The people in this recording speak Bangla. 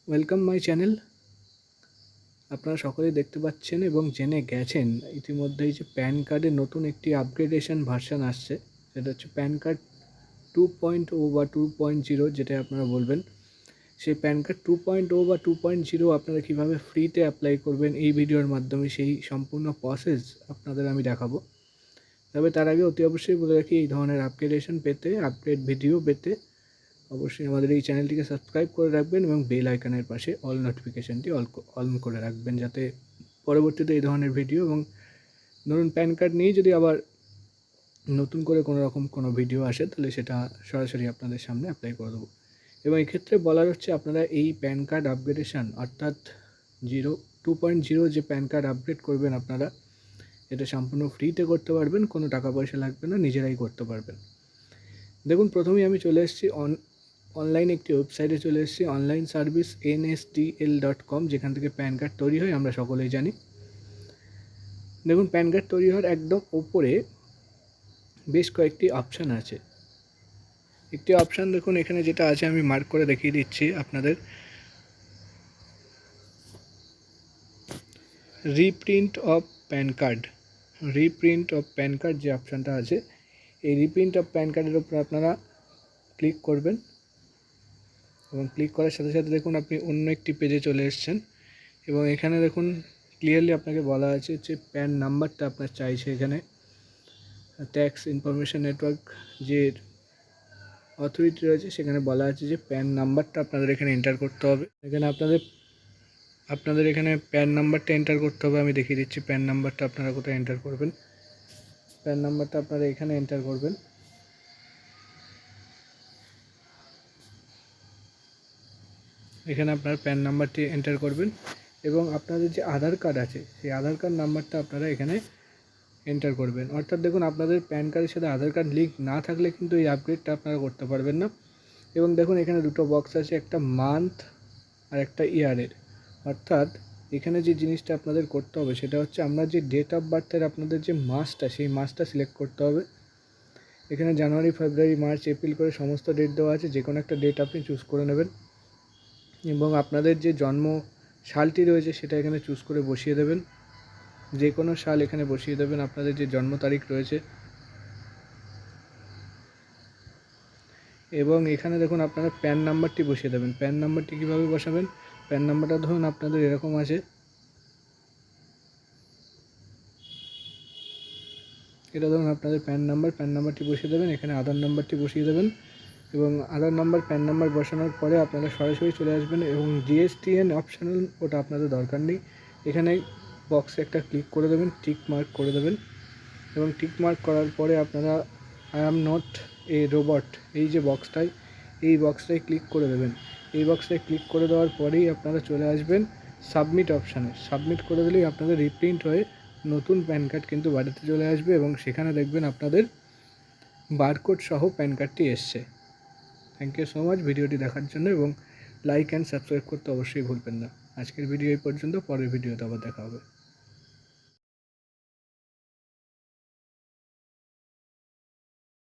Welcome my channel. আপনারা সকলেই দেখতে পাচ্ছেন এবং জেনে গেছেন ইতিমধ্যেই যে প্যান কার্ডের নতুন একটি আপগ্রেডেশন ভার্সন আসছে। সেটা হচ্ছে প্যান কার্ড 2.0 বা 2.0 যেটা আপনারা বলবেন। সেই প্যান কার্ড 2.0 বা 2.0 আপনারা কীভাবে ফ্রিতে অ্যাপ্লাই করবেন এই ভিডিওর মাধ্যমে সেই সম্পূর্ণ প্রসেস আপনাদের আমি দেখাবো। তবে তার আগে অতি অবশ্যই বলে রাখি, এই ধরনের আপগ্রেডেশন পেতে, আপগ্রেড ভিডিও পেতে অবশ্যই আমাদের এই চ্যানেলটিকে সাবস্ক্রাইব করে রাখবেন এবং বেল আইকনের পাশে অল নোটিফিকেশানটি অন করে রাখবেন, যাতে পরবর্তীতে এই ধরনের ভিডিও এবং ধরুন প্যান কার্ড নিয়েই যদি আবার নতুন করে কোনো ভিডিও আসে তাহলে সেটা সরাসরি আপনাদের সামনে অ্যাপ্লাই করে দেবো। এবং এক্ষেত্রে বলার হচ্ছে, আপনারা এই প্যান কার্ড আপগ্রেডেশন অর্থাৎ 2.0 যে প্যান কার্ড আপগ্রেড করবেন আপনারা, এটা সম্পূর্ণ ফ্রিতে করতে পারবেন, কোনো টাকা পয়সা লাগবে না, নিজেরাই করতে পারবেন। দেখুন, প্রথমেই আমি চলে এসেছি অনলাইন একটি ওয়েবসাইটে চলে এসেছি, অনলাইন সার্ভিস NSDL.com, যেখান থেকে প্যান কার্ড তৈরি হয়, আমরা সকলেই জানি। দেখুন, প্যান কার্ড তৈরি হওয়ার একদম ওপরে বেশ কয়েকটি অপশান আছে। একটি অপশান দেখুন এখানে যেটা আছে, আমি মার্ক করে দেখিয়ে দিচ্ছি আপনাদের, reprint of pan card. Reprint of pan card যে অপশানটা আছে, এই রিপ্রিন্ট অফ প্যান কার্ডের উপর আপনারা ক্লিক করবেন এবং ক্লিক করার সাথে সাথে দেখুন আপনি অন্য একটি পেজে চলে এসেছেন। এবং এখানে দেখুন ক্লিয়ারলি আপনাকে বলা আছে যে প্যান নাম্বারটা আপনার চাইছে। এখানে ট্যাক্স ইনফরমেশন নেটওয়ার্ক যে অথরিটি রয়েছে সেখানে বলা আছে যে প্যান নাম্বারটা আপনাদের এখানে এন্টার করতে হবে। এখানে আপনাদের এখানে প্যান নাম্বারটা এন্টার করতে হবে। আমি দেখিয়ে দিচ্ছি প্যান নাম্বারটা আপনারা কোথায় এন্টার করবেন। প্যান নাম্বারটা আপনারা এখানে এন্টার করবেন। এখানে আপনার প্যান নাম্বারটি এন্টার করবেন এবং আপনাদের যে আধার কার্ড আছে সেই আধার কার্ড নাম্বারটা আপনারা এখানে এন্টার করবেন। অর্থাৎ দেখুন, আপনাদের প্যান কার্ডের সাথে আধার কার্ড লিঙ্ক না থাকলে কিন্তু এই আপগ্রেডটা আপনারা করতে পারবেন না। এবং দেখুন এখানে দুটো বক্স আছে, একটা মান্থ আর একটা ইয়ারের। অর্থাৎ এখানে যে জিনিসটা আপনাদের করতে হবে সেটা হচ্ছে, আমরা যে ডেট অফ বার্থের আপনাদের যে মাসটা, সেই মাসটা সিলেক্ট করতে হবে। এখানে জানুয়ারি, ফেব্রুয়ারি, মার্চ, এপ্রিল করে সমস্ত ডেট দেওয়া আছে, যে কোনো একটা ডেট আপনি চুজ করে নেবেন এবং আপনাদের যে জন্ম সালটি রয়েছে সেটা এখানে চুজ করে বসিয়ে দেবেন। যে কোনো সাল এখানে বসিয়ে দেবেন, আপনাদের যে জন্ম তারিখ রয়েছে। এবং এখানে দেখুন আপনারা প্যান নাম্বারটি বসিয়ে দেবেন। প্যান নাম্বারটি কীভাবে বসাবেন? প্যান নাম্বারটা ধরুন আপনাদের এরকম আছে, এটা ধরুন আপনাদের প্যান নাম্বারটি বসিয়ে দেবেন। এখানে আধার নাম্বারটি বসিয়ে দেবেন এবং আধার নাম্বার, প্যান নাম্বার বসানোর পরে আপনারা সরাসরি চলে আসবেন এবং GSTN অপশনাল, ওটা আপনাদের দরকার নেই। এখানে বক্সে একটা ক্লিক করে দেবেন, টিক মার্ক করে দেবেন এবং টিক মার্ক করার পরে আপনারা I am not a robot এই যে বক্সটায়, এই বক্সটায় ক্লিক করে দেবেন। এই বক্সটায় ক্লিক করে দেওয়ার পরেই আপনারা চলে আসবেন সাবমিট অপশানে। সাবমিট করে দিলেই আপনাদের রিপ্রিন্ট হয়ে নতুন প্যান কার্ড কিন্তু বাড়িতে চলে আসবে এবং সেখানে দেখবেন আপনাদের বারকোড সহ প্যান কার্ডটি এসছে। থ্যাংক ইউ সো মাচ ভিডিওটি দেখার জন্য এবং লাইক অ্যান্ড সাবস্ক্রাইব করতে অবশ্যই ভুলবেন না। আজকের ভিডিও এই পর্যন্ত, পরের ভিডিওতে আবার দেখা হবে।